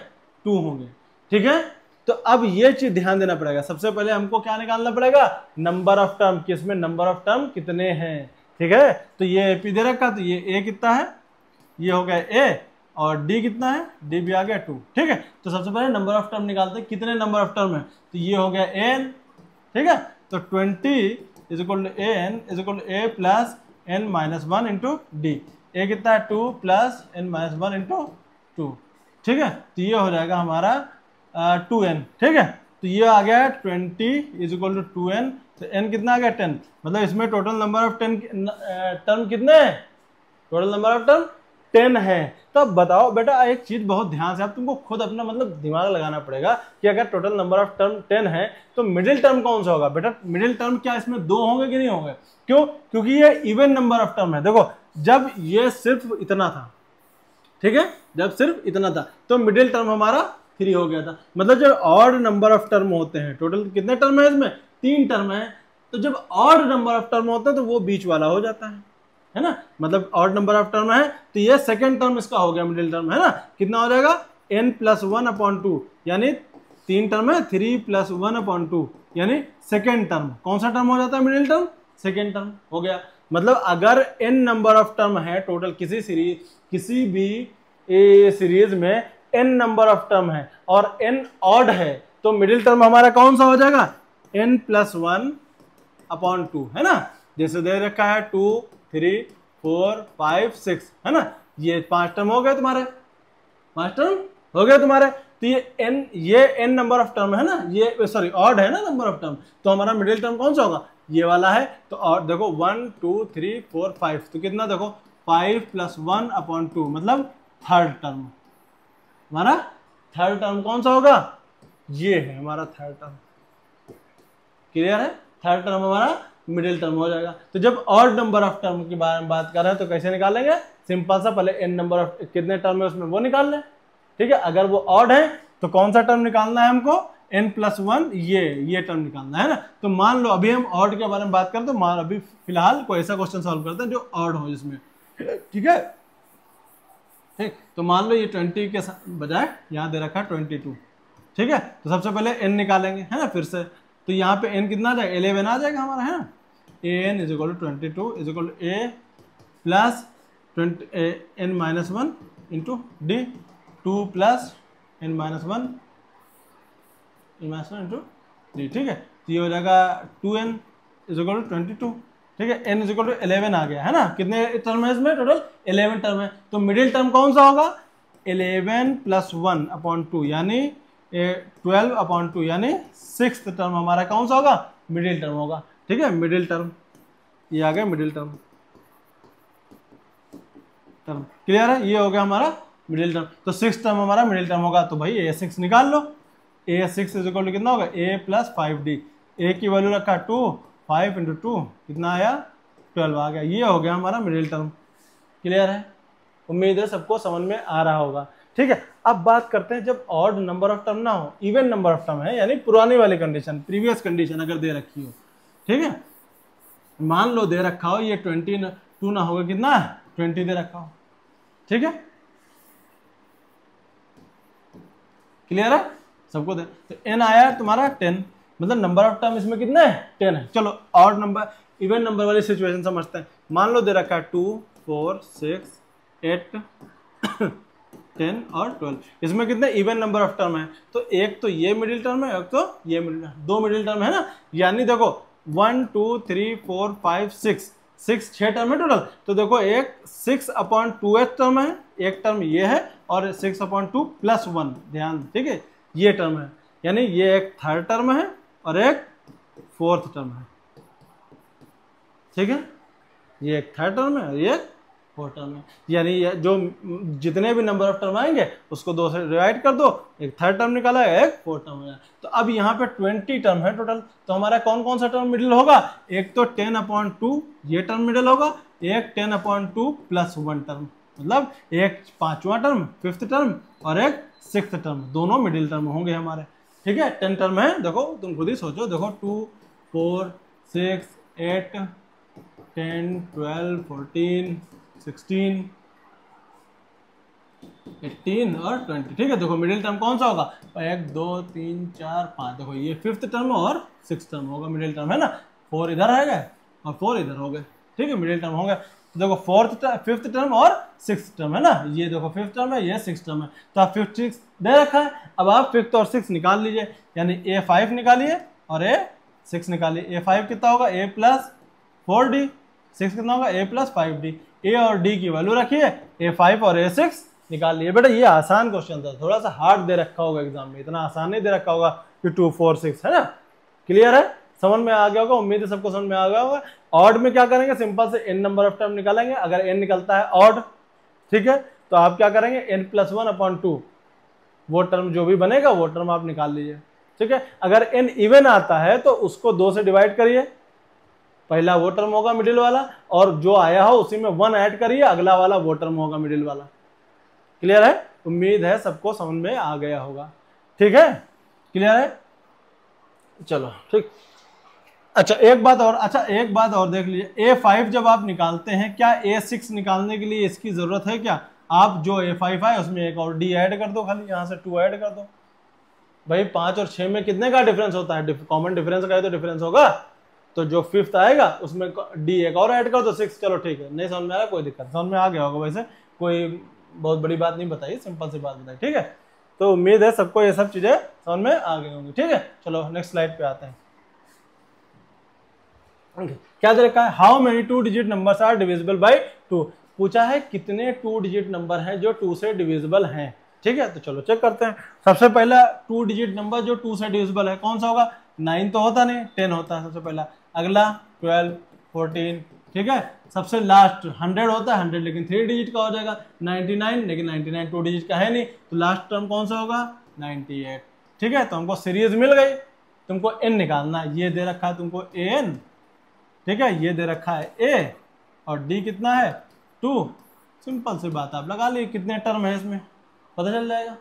2 होंगे, ठीक है। तो अब ये चीज ध्यान देना पड़ेगा, सबसे पहले हमको क्या निकालना पड़ेगा, नंबर ऑफ टर्म, किसमें नंबर ऑफ टर्म कितने हैं, ठीक है। तो ये एपी दे रखा, तो ये ए कितना है, ये हो गया ए, और डी कितना है, डी भी आ गया 2, ठीक है। तो सबसे पहले नंबर ऑफ टर्म निकालते हैं, कितने नंबर ऑफ टर्म है, तो ये हो गया एन, ठीक है। तो 20 is equal to n is equal to a plus n -1 into d, a कितना है 2 प्लस n -1 इंटू 2, ठीक है। तो ये हो जाएगा हमारा 2n, ठीक है। तो ये आ गया 20 इज इक्वल टू 2n, तो n कितना आ गया 10, मतलब इसमें टोटल नंबर ऑफ टर्म कितने हैं, टोटल नंबर ऑफ टर्म 10 है। तो अब बताओ बेटा, एक चीज बहुत ध्यान से, अब तुमको खुद अपना मतलब दिमाग लगाना पड़ेगा कि अगर टोटल नंबर ऑफ टर्म 10 है तो मिडिल टर्म कौन सा होगा। बेटा मिडिल टर्म क्या इसमें 2 होंगे कि नहीं होंगे, क्यों, क्योंकि ये इवन नंबर ऑफ टर्म है। देखो जब ये सिर्फ इतना था, ठीक है, जब सिर्फ इतना था तो मिडिल टर्म हमारा 3 हो गया था। मतलब जब ऑड नंबर ऑफ टर्म होते हैं, टोटल कितने टर्म है इसमें, 3 टर्म है, तो जब ऑड नंबर ऑफ टर्म होता है तो वो बीच वाला हो जाता है ना। मतलब ऑड नंबर ऑफ टर्म है तो ये सेकंड टर्म इसका हो गया मिडिल टर्म, है ना। कितना हो जाएगा n + 1/2, यानी 3 टर्म है, 3 + 1/2 यानी सेकंड टर्म। कौन सा टर्म हो जाता है मिडिल टर्म, सेकंड टर्म हो गया। मतलब अगर n नंबर ऑफ टर्म है टोटल किसी भी सीरीज में n नंबर ऑफ टर्म है और n ऑड है, तो मिडिल टर्म हमारा कौन सा हो जाएगा, n + 1/2, है ना। जैसे दे रखा है 2 3 4 5 6, है ना, ये 5 टर्म हो गए तुम्हारे, 5 टर्म हो गए तुम्हारे। तो ये n नंबर ऑफ टर्म है ना, ये सॉरी ऑड है ना नंबर ऑफ टर्म, तो हमारा मिडिल टर्म कौन सा होगा, ये वाला है। तो और देखो 1 2 3 4 5, तो कितना देखो 5 + 1/2, मतलब थर्ड टर्म। हमारा थर्ड टर्म कौन सा होगा, ये है हमारा थर्ड टर्म। क्लियर है, थर्ड टर्म हमारा मिडिल टर्म हो जाएगा। तो जब ऑड नंबर ऑफ टर्म की बारे में बात कर रहे हैं तो कैसे निकालेंगे, सिंपल सा, पहले n नंबर ऑफ कितने टर्म है उसमें वो निकाल लें, ठीक है। अगर वो ऑड है तो कौन सा टर्म निकालना है हमको, n+1 ये टर्म निकालना है ना। तो मान लो अभी हम ऑड के बारे में बात करें, तो मान अभी फिलहाल कोई ऐसा क्वेश्चन सॉल्व करते हैं जो ऑड हो जिसमें, ठीक है। ठीक, तो मान लो ये 20 के बजाय यहाँ दे रखा है 22, ठीक है। तो सबसे पहले n निकालेंगे, है ना, फिर से। तो यहाँ पे n कितना आ जाएगा, 11 आ जाएगा हमारा, है ना। an = 22 = a plus n-1 into d, 2 plus n-1 into d, ठीक है। तो ये हो जाएगा 2n = 22, ठीक है। n = 11 आ गया, है ना। कितने टर्म है इसमें, टोटल 11 टर्म है। तो मिडिल टर्म कौन सा होगा, 11 + 1/2 यानी 12/2 यानी 6th टर्म हमारा कौन सा होगा, मिडिल टर्म होगा, ठीक है। मिडिल टर्म ये आ गया, मिडिल टर्म क्लियर है, ये हो गया हमारा मिडिल टर्म। तो 6th टर्म हमारा मिडिल टर्म होगा। तो भाई a6 निकाल लो, a6 = कितना होगा, a + 5d, a की वैल्यू रखा 2, 5 × 2 कितना आया, 12 आ गया। ये हो गया हमारा मिडिल टर्म, क्लियर है। उम्मीद है सबको समझ में आ रहा होगा, ठीक है। अब बात करते हैं जब ऑड नंबर ऑफ टर्म ना हो, इवन नंबर ऑफ टर्म है, यानी पुरानी वाली कंडीशन, प्रीवियस कंडीशन अगर दे रखी हो, ठीक है। मान लो दे रखा हो ये 22 ना होगा, कितना 20 दे रखा हो, ठीक है, क्लियर है सबको दे। तो n आया है तुम्हारा 10, मतलब नंबर ऑफ टर्म इसमें कितने है, 10 है। चलो ऑड नंबर, इवन नंबर वाली सिचुएशन समझते हैं। मान लो दे रखा है 2, 4, 6, 8, 10 और 12, इसमें कितने इवन नंबर ऑफ टर्म है। तो एक तो ये मिडिल टर्म है, एक तो ये मिडिल टर्म, दो मिडिल टर्म है ना। यानी देखो 1, 2, 3, 4, 5, 6 टर्म है टोटल। तो देखो एक 6/2th टर्म है, एक टर्म ये है, और 6/2 + 1, ध्यान, ठीक है, ये टर्म है। यानी ये एक 3rd टर्म है और एक 4th टर्म है, ठीक है। ये एक 3rd टर्म है और ये 4th टर्म है। यानी ये जो जितने भी नंबर ऑफ टर्म आएंगे उसको 2 से डिवाइड कर दो, एक 3rd टर्म निकाला है, एक 4th टर्म है। तो अब यहाँ पे 20 टर्म है टोटल। तो हमारा कौन कौन सा टर्म मिडिल होगा, एक तो 10/2 ये टर्म मिडिल होगा, एक 10/2 + 1 टर्म, मतलब एक 5वां टर्म, 5th टर्म, और एक 6th टर्म, दोनों मिडिल टर्म होंगे हमारे, ठीक है। 10 टर्म है, देखो तुम खुद ही सोचो, देखो 2, 4, 6, 8, 10, 12, 14, 16, 18 और 20, ठीक है। देखो मिडिल टर्म कौन सा होगा, 1, 2, 3, 4, 5, देखो ये 5th टर्म और 6th टर्म होगा, मिडिल टर्म है ना। 4 इधर आएगा और 4 इधर हो गए, ठीक है, मिडिल टर्म हो गया। तो देखो 5th टर्म और 6th टर्म है ना, ये देखो 5th टर्म है, ये 6th टर्म है। तो आप 5th 6 दे रखा है, अब आप 5th और 6 निकाल लीजिए, यानी a5 निकालिए और a6 निकालिए। a5 कितना होगा, a + 4d, 6 कितना होगा, a + 5d। a और d की वैल्यू रखिए, a5 और a6 निकाल लिए। बेटा ये आसान क्वेश्चन था, थोड़ा सा हार्ड दे रखा होगा एग्जाम में, इतना आसान नहीं दे रखा होगा कि 2, 4, 6, है ना। क्लियर है, समझ में आ गया होगा, उम्मीद है सबको समझ में आ गया होगा। ऑड में क्या करेंगे, सिंपल से n नंबर ऑफ टर्म निकालेंगे। अगर n निकलता है ऑड, ठीक है, तो आप क्या करेंगे, n+1/2 वो टर्म जो भी बनेगा वो टर्म आप निकाल लीजिए, ठीक है। अगर n इवन आता है तो उसको 2 से डिवाइड करिए, पहला वो टर्म होगा मिडिल वाला, और जो आया हो उसी में 1 ऐड करिए, अगला वाला वो टर्म होगा मिडिल वाला। क्लियर है, उम्मीद है सबको समझ में आ गया होगा, ठीक है, क्लियर है। चलो ठीक, अच्छा एक बात और देख लीजिए, a5 जब आप निकालते हैं, क्या a6 निकालने के लिए इसकी जरूरत है क्या, आप जो a5 है उसमें एक और d ऐड कर दो, खाली यहाँ से 2 ऐड कर दो। भाई 5 और 6 में कितने का डिफरेंस होता है, कॉमन डिफरेंस का ही तो डिफरेंस होगा। तो जो 5th आएगा उसमें d एक और ऐड कर दो, 6, चलो ठीक है, नहीं समझ में आ रहा कोई दिक्कत, समझ में आ गया होगा, वैसे कोई बहुत बड़ी बात नहीं बताई, सिंपल सी बात बताई, ठीक है। तो उम्मीद है सबको ये सब चीजें समझ में आ गई होंगी, ठीक है। चलो नेक्स्ट स्लाइड पे आते हैं। क्या दे रखा है, how many 2 digit numbers are divisible by 2, पूछा है कितने 2 डिजिट नंबर हैं जो 2 से डिविजिबल हैं, ठीक है। तो चलो चेक करते हैं। सबसे पहला 2 डिजिट नंबर जो 2 से डिविजिबल है कौन सा होगा, 9 तो होता नहीं, 10 होता है सबसे पहला, अगला 12, 14, ठीक है। सबसे लास्ट 100 होता है, 100 लेकिन 3 डिजिट का हो जाएगा, 99 लेकिन 99 2 डिजिट का है नहीं, तो लास्ट टर्म कौन सा होगा, 98, ठीक है। तो हमको सीरीज मिल गई, तुमको n निकालना, ये दे रखा है तुमको an, ठीक है, ये दे रखा है ए और डी कितना है 2। सिंपल सी बात आप लगा ली कितने टर्म है इसमें, पता चल जाएगा।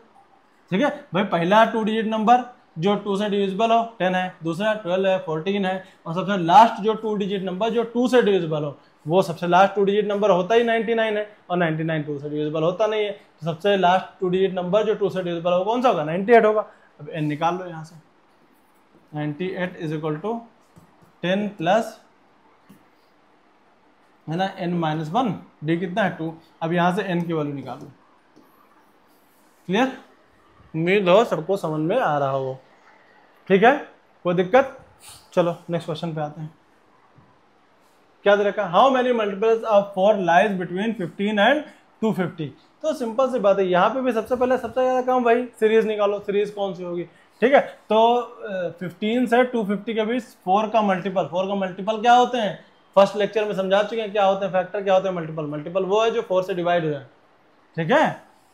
ठीक है भाई, पहला 2 डिजिट नंबर जो 2 से डिविजिबल हो 10 है, दूसरा 12 है, 14 है, और सबसे लास्ट जो 2 डिजिट नंबर जो 2 से डिविजिबल हो वो सबसे लास्ट 2 डिजिट नंबर होता ही 99 है, और 99 2 से डिविजिबल होता नहीं है, तो सबसे लास्ट 2 डिजिट नंबर जो 2 से डिविजिबल हो कौन सा होगा 98 होगा। अब n निकाल लो यहाँ से, 98 इज इक्वल टू 10 प्लस है ना n-1, डी कितना है 2। अब यहाँ से n की वैल्यू निकालो। क्लियर, उम्मीद हो सबको समझ में आ रहा हो। ठीक है, कोई दिक्कत? चलो नेक्स्ट क्वेश्चन पे आते हैं। क्या दे रखा, how many multiples of 4 lies between 15 and 250। तो सिंपल सी बात है, यहाँ पे भी सबसे पहले सबसे ज्यादा काम भाई सीरीज निकालो, सीरीज कौन सी होगी। ठीक है, तो 15 से 250 के बीच 4 का मल्टीपल क्या होते हैं, फर्स्ट लेक्चर में समझा चुके हैं क्या होते हैं फैक्टर, क्या होते हैं मल्टीपल वो है जो 4 से डिवाइड हो जाए। ठीक है,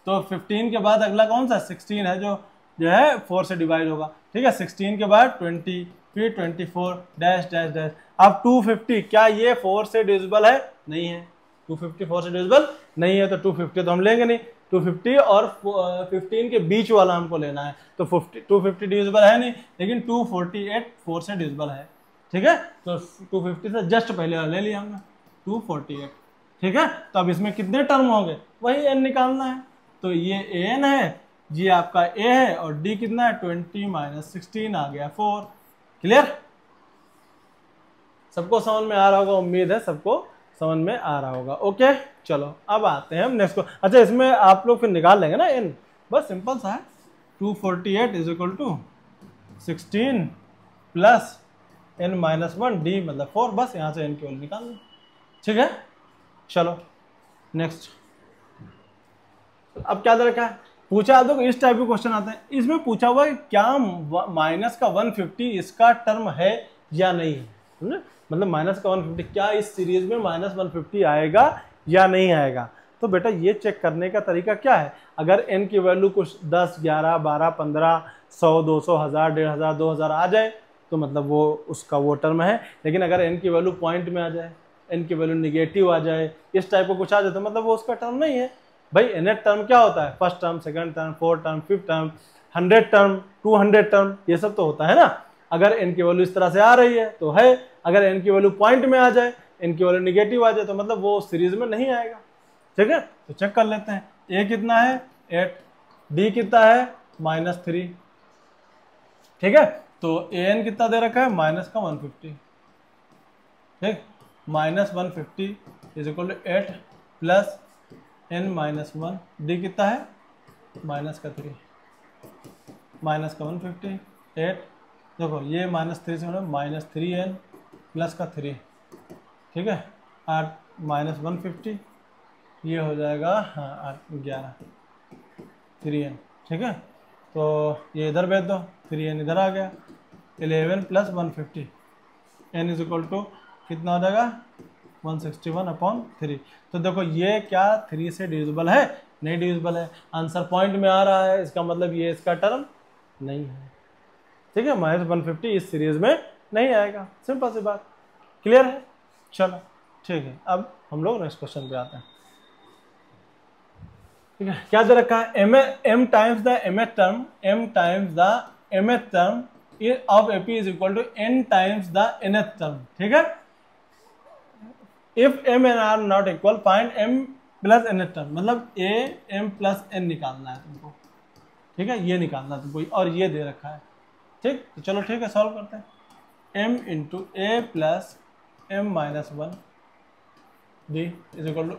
तो 15 के बाद अगला कौन सा 16 है जो है 4 से डिवाइड होगा। ठीक है, 16 के बाद 20, फिर 24 डैश डैश डैश। अब 250 क्या ये 4 से डिविजिबल है, नहीं है, 250 4 से डिविजिबल नहीं है, तो 250 तो हम लेंगे नहीं, 250 और 15 के बीच वाला हमको लेना है, तो 250 डिविजिबल है नहीं, लेकिन 248 4 से डिविजिबल है। ठीक है, तो 250 से जस्ट पहले वाला ले लिया हमने 248। ठीक है, तो अब इसमें कितने टर्म होंगे वही n निकालना है, तो ये an है, ये आपका a है, और d कितना है 20 - 16 आ गया 4। क्लियर, सबको समझ में आ रहा होगा, उम्मीद है सबको समझ में आ रहा होगा। ओके चलो अब आते हैं हम नेक्स्ट को। अच्छा इसमें आप लोग फिर निकाल लेंगे ना n, बस सिंपल सा है, 248 is equal to 16 plus n-1 d मतलब 4, बस यहाँ से n की वैल्यू निकाल लो। ठीक है, चलो नेक्स्ट। अब क्या दे रखा है, पूछा आप लोग इस टाइप के क्वेश्चन आते हैं, इसमें पूछा हुआ है क्या माइनस का 150 इसका टर्म है या नहीं है, मतलब माइनस का 150 क्या इस सीरीज में माइनस 150 आएगा या नहीं आएगा। तो बेटा ये चेक करने का तरीका क्या है, अगर n की वैल्यू कुछ 10, 11, 12, 15, 100, 200, 1000, 1500, 2000 आ जाए तो मतलब वो उसका वो टर्म है, लेकिन अगर n की वैल्यू पॉइंट में आ जाए, n की वैल्यू निगेटिव आ जाए, इस टाइप को कुछ आ जाए तो मतलब वो उसका टर्म नहीं है। भाई nth टर्म क्या होता है, first term, second term, fourth term, fifth term, 100 term, 200 term, ये सब तो होता है ना। अगर n की वैल्यू इस तरह से आ रही है तो है, अगर n की वैल्यू पॉइंट में आ जाए, n की वैल्यू निगेटिव आ जाए तो मतलब वो सीरीज में नहीं आएगा। ठीक है, तो चेक कर लेते हैं, a कितना है 8, d कितना है -3। ठीक है, तो an कितना दे रखा है माइनस का 150। ठीक, -150 is equal to 8 plus n-1, d कितना है -3, माइनस का 150 8, देखो ये -3 से -3n प्लस का 3। ठीक है, 8 -150 ये हो जाएगा हाँ 8 11 3n। ठीक है, तो ये इधर भेज दो, 3n इधर आ गया, 11 plus 150 n is equal to कितना हो जाएगा 161/3। तो देखो ये क्या 3 से डिविजिबल है, नहीं डिविजिबल है, आंसर पॉइंट में आ रहा है, इसका मतलब ये इसका टर्म नहीं है। ठीक है, -150 इस सीरीज में नहीं आएगा, सिंपल सी बात। क्लियर है, चलो ठीक है, अब हम लोग नेक्स्ट क्वेश्चन पे आते हैं। ठीक है, क्या दे रखा है, m times the mth term, m times the mth term of ap is equal to n times the nth term. ठीक है, if m and r not equal find m plus nth term, मतलब a m plus n निकालना है तुमको। ठीक है, ये निकालना है तुमको, और ये दे रखा है। ठीक, तो चलो ठीक है, सॉल्व करते हैं। m into a plus m-1 d is equal to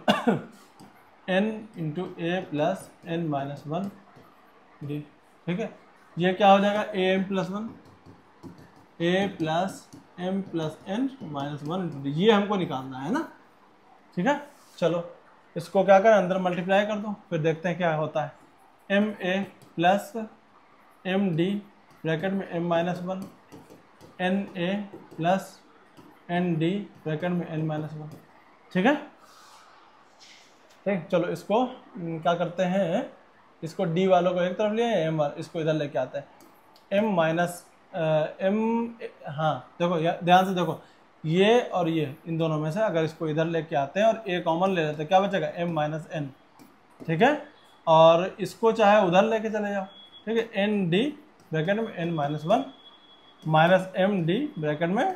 n into a plus n-1 d। ठीक है, ये क्या हो जाएगा am plus 1 a plus m plus n-1 d, ये हमको निकालना है ना। ठीक है, चलो इसको क्या करें, अंदर मल्टीप्लाई कर दो, फिर देखते हैं क्या होता है। m a plus m d bracket में m-1 n a plus n d bracket में n-1। ठीक है, ठीक, चलो इसको क्या करते हैं, इसको d वालों को एक तरफ लिए, m इसको इधर लेके आते हैं, m माइनस m, हाँ देखो ध्यान से देखो, ये और ये इन दोनों में से अगर इसको इधर लेके आते हैं और ए कॉमन ले लेते हैं, क्या बचेगा m माइनस एन, ठीक है। और इसको चाहे उधर लेके चले जाओ, ठीक है, एन डी ब्रैकेट में n minus one minus m d bracket में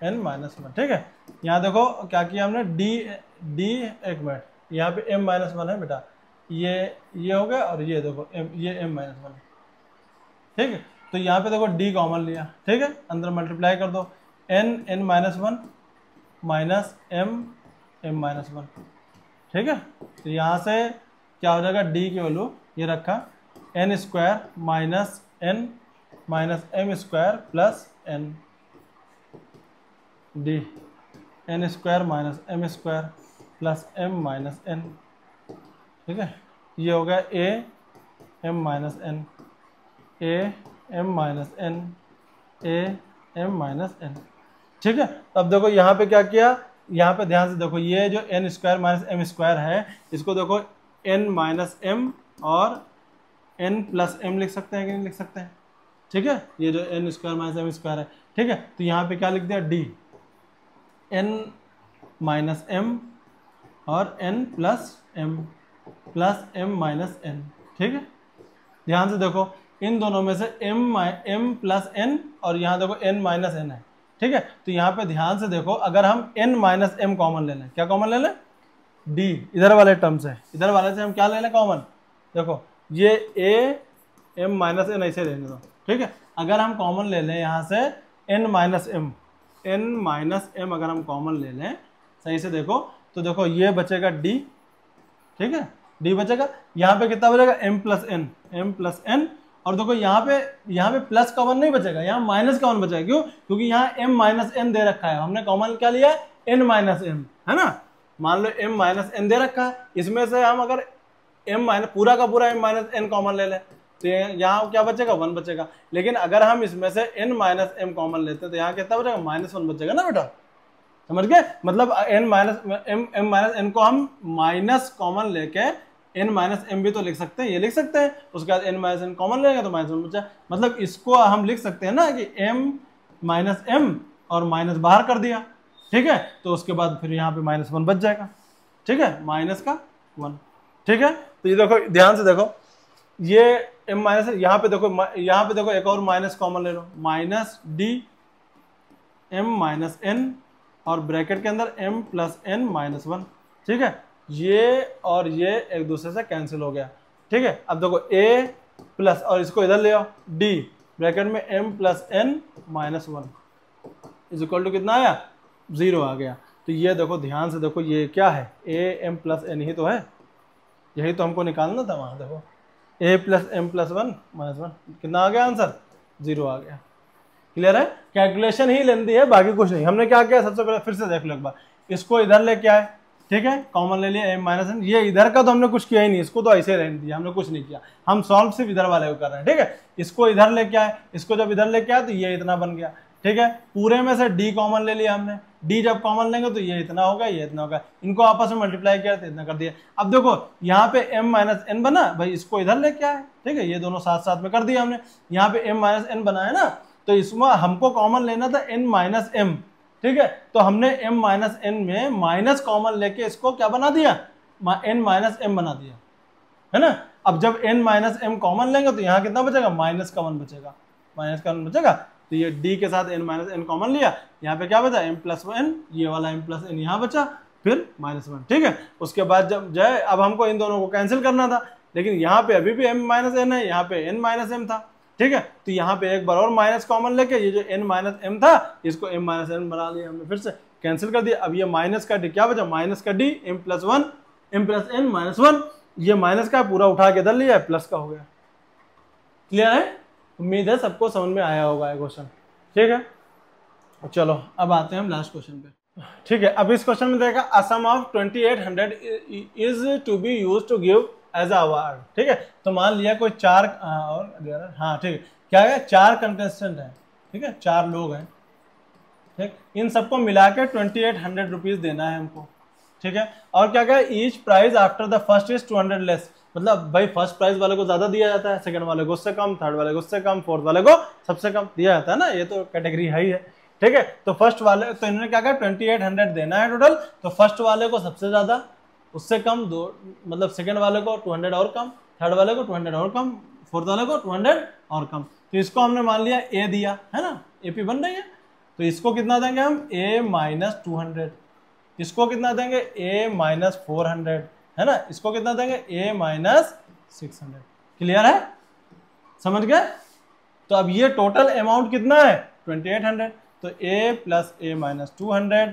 n माइनस वन, ठीक है। यहाँ देखो क्या किया हमने, डी एक मिनट, यहाँ पे m माइनस वन है बेटा, ये हो गया और ये देखो ये m माइनस वन, ठीक है। तो यहाँ पे देखो d कॉमन लिया, ठीक है, अंदर मल्टीप्लाई कर दो, n minus one minus m minus one, ठीक है। तो यहाँ से क्या हो जाएगा, d की वैल्यू ये रखा n square minus n minus m square plus n d, n square minus m square plus m minus n, ठीक है। ये हो गया a m minus n, a m minus n, a m minus n, ठीक है। अब देखो यहाँ पे क्या किया, यहाँ पे ध्यान से देखो, ये जो n square minus m square है, इसको देखो n माइनस m और n प्लस m लिख सकते हैं कि नहीं लिख सकते हैं, ठीक है। ये जो n square minus m square है, ठीक है। तो यहाँ पे क्या लिख दिया, d n माइनस m और n plus m minus n, ठीक है। ध्यान से देखो इन दोनों में से m प्लस n और यहाँ देखो n माइनस n है, ठीक है। तो यहाँ पे ध्यान से देखो, अगर हम n माइनस m कॉमन ले लें, क्या कॉमन ले लें, d इधर वाले टर्म से, इधर वाले से हम क्या ले लें कॉमन, देखो ये a m माइनस n ऐसे लेने दो, ठीक है। अगर हम कॉमन ले लें यहाँ से n माइनस m अगर हम कॉमन ले लें सही से देखो, तो देखो ये बचेगा d, ठीक है, d बचेगा, यहाँ पे कितना बचेगा m प्लस n, और देखो यहाँ पे प्लस कॉमन नहीं बचेगा, यहाँ माइनस कॉमन बचेगा, क्यों, क्योंकि यहाँ m माइनस n दे रखा है, हमने कॉमन क्या लिया है, n माइनस m, है ना। मान लो m माइनस n दे रखा है, इसमें से हम अगर m माइनस पूरा का पूरा m माइनस n कॉमन ले लें तो यहाँ क्या बचेगा, 1 बचेगा। लेकिन अगर हम इसमें से n माइनस m कॉमन लेते हैं तो यहाँ कितना बचेगा, -1 बचेगा ना बेटा, समझ गए। मतलब m माइनस n को हम माइनस कॉमन लेके n माइनस m भी तो लिख सकते हैं, ये लिख सकते हैं, उसके बाद n माइनस n कॉमन लेंगे तो -1 बचा। मतलब इसको हम लिख सकते हैं ना कि m माइनस m और माइनस बाहर कर दिया, ठीक है, तो उसके बाद फिर यहाँ पे -1 बच जाएगा, ठीक है, माइनस का 1, ठीक है। तो ये देखो ध्यान से देखो, ये m माइनस, यहाँ पे देखो एक और माइनस कॉमन ले लो, minus d m minus n और ब्रैकेट के अंदर m प्लस n माइनस 1, ठीक है। ये और ये एक दूसरे से कैंसिल हो गया, ठीक है। अब देखो a प्लस और इसको इधर ले आओ d ब्रैकेट में m plus n minus 1 is equal to कितना आया, 0 आ गया। तो ये देखो ध्यान से देखो, ये क्या है, a m प्लस n ही तो है, यही तो हमको निकालना था वहाँ, देखो a plus m plus 1 minus 1, कितना आ गया आंसर, 0 आ गया। क्लियर है, कैलकुलेशन ही लेंदी है, बाकी कुछ नहीं। हमने क्या किया, सबसे पहले फिर से देख लो एक बार, इसको इधर लेके आए, ठीक है, कॉमन ले लिया m माइनस n, ये इधर का तो हमने कुछ किया ही नहीं, इसको तो ऐसे रहने दिया, हमने कुछ नहीं किया, हम सॉल्व सिर्फ इधर वाले को कर रहे हैं, ठीक है। इसको इधर लेके आए, इसको जब इधर लेके आए तो ये इतना बन गया, ठीक है। पूरे में से d कॉमन ले लिया हमने, d जब कॉमन लेंगे तो ये इतना होगा, ये इतना होगा, इनको आपस में मल्टीप्लाई किया तो इतना कर दिया। अब देखो यहाँ पे m माइनस n बना, भाई इसको इधर लेके आए, ठीक है, ये दोनों साथ साथ में कर दिया हमने। यहाँ पे m माइनस n बना है ना, तो इसमें हमको कॉमन लेना था n माइनस m, ठीक है। तो हमने m माइनस n में माइनस कॉमन लेके इसको क्या बना दिया, n माइनस m बना दिया, है ना। अब जब n माइनस m कॉमन लेंगे तो यहाँ कितना बचेगा, माइनस का 1 बचेगा, माइनस का 1 बचेगा। तो ये d के साथ n माइनस n कॉमन लिया, यहाँ पे क्या बचा, m प्लस n, ये वाला m प्लस n यहाँ बचा, फिर -1, ठीक है। उसके बाद जब जाए, अब हमको इन दोनों को कैंसिल करना था, लेकिन यहाँ पे अभी भी m माइनस n है, यहाँ पे n माइनस m था, ठीक है। तो यहाँ पे एक बार और माइनस कॉमन लेके ये जो n माइनस m था इसको m माइनस n बना लिया हमने, फिर से कैंसिल कर दिया। अब ये माइनस का d क्या बचा, माइनस का d m plus 1 m plus n minus 1, ये माइनस का पूरा उठा के इधर लिया है, प्लस का हो गया। क्लियर है, उम्मीद है सबको समझ में आया होगा ये क्वेश्चन, ठीक है। चलो अब आते हैं हम लास्ट क्वेश्चन पे, ठीक है। अब इस क्वेश्चन में देखा, a sum of 2800 is to be used to give as award, ठीक है। तो मान लिया कोई 4 और हाँ ठीक है, क्या है, 4 कंटेस्टेंट है, ठीक है, 4 लोग हैं, ठीक, इन सबको मिला के 2800 रुपीज देना है हमको, ठीक है। और क्या क्या, each prize after the first is 200 less, मतलब भाई फर्स्ट प्राइज वाले को ज्यादा दिया जाता है, सेकंड वाले को उससे कम, थर्ड वाले को उससे कम, फोर्थ वाले को सबसे कम दिया जाता है ना, ये तो कैटेगरी है ही है, ठीक है। तो फर्स्ट वाले, तो इन्होंने क्या कहा 2800 देना है टोटल, तो फर्स्ट वाले को सबसे ज्यादा, उससे कम दो, मतलब सेकंड वाले को 200 और कम, थर्ड वाले को 200 और कम, फोर्थ वाले को 200 और कम। तो इसको हमने मान लिया ए दिया है ना, एपी बन रही है, तो इसको कितना देंगे हम ए माइनस 200, इसको कितना देंगे ए माइनस 400 है ना, इसको कितना देंगे ए माइनस 600। क्लियर है, समझ गए। तो अब ये टोटल अमाउंट कितना है 2800, तो a plus a minus 200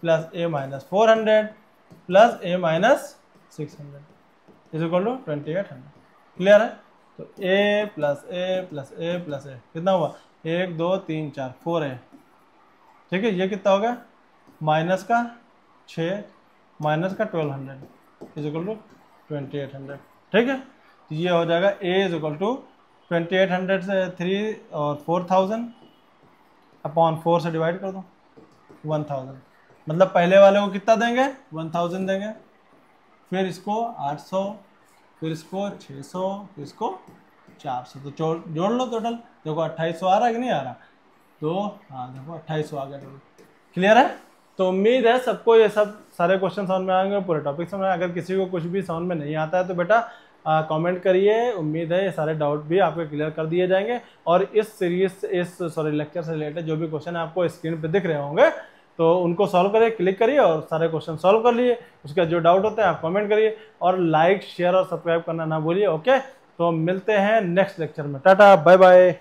plus a minus 400 plus a minus 600 is equal to 2800। Clear है। तो a plus a plus a plus a कितना हुआ 1 2 3 4 4 है, ठीक है। ये कितना होगा माइनस का 6 माइनस का 1200 इज इक्वल टू 2800, ठीक है। तो ये हो जाएगा ए इज इक्वल टू 2800 से 3 और 4000 अपॉन 4 से डिवाइड कर दो 1000, मतलब पहले वाले को कितना देंगे 1000 देंगे, फिर इसको 800, फिर इसको 600, फिर इसको 400, तो जोड़ लो टोटल, देखो 2800 आ रहा है कि नहीं आ रहा, तो हाँ देखो 2800 आ गया टोटल। क्लियर है। तो उम्मीद है सबको ये सब सारे क्वेश्चन समझ में आएंगे, पूरे टॉपिक समझ में। अगर किसी को कुछ भी समझ में नहीं आता है तो बेटा कमेंट करिए, उम्मीद है ये सारे डाउट भी आपके क्लियर कर दिए जाएंगे। और इस सीरीज लेक्चर से रिलेटेड जो भी क्वेश्चन आपको स्क्रीन पे दिख रहे होंगे तो उनको सॉल्व करिए, क्लिक करिए और सारे क्वेश्चन सॉल्व कर लिए। उसका जो डाउट होता है आप कमेंट करिए और लाइक शेयर और सब्सक्राइब करना ना भूलिए। ओके, तो मिलते हैं नेक्स्ट लेक्चर में। Tata bye bye.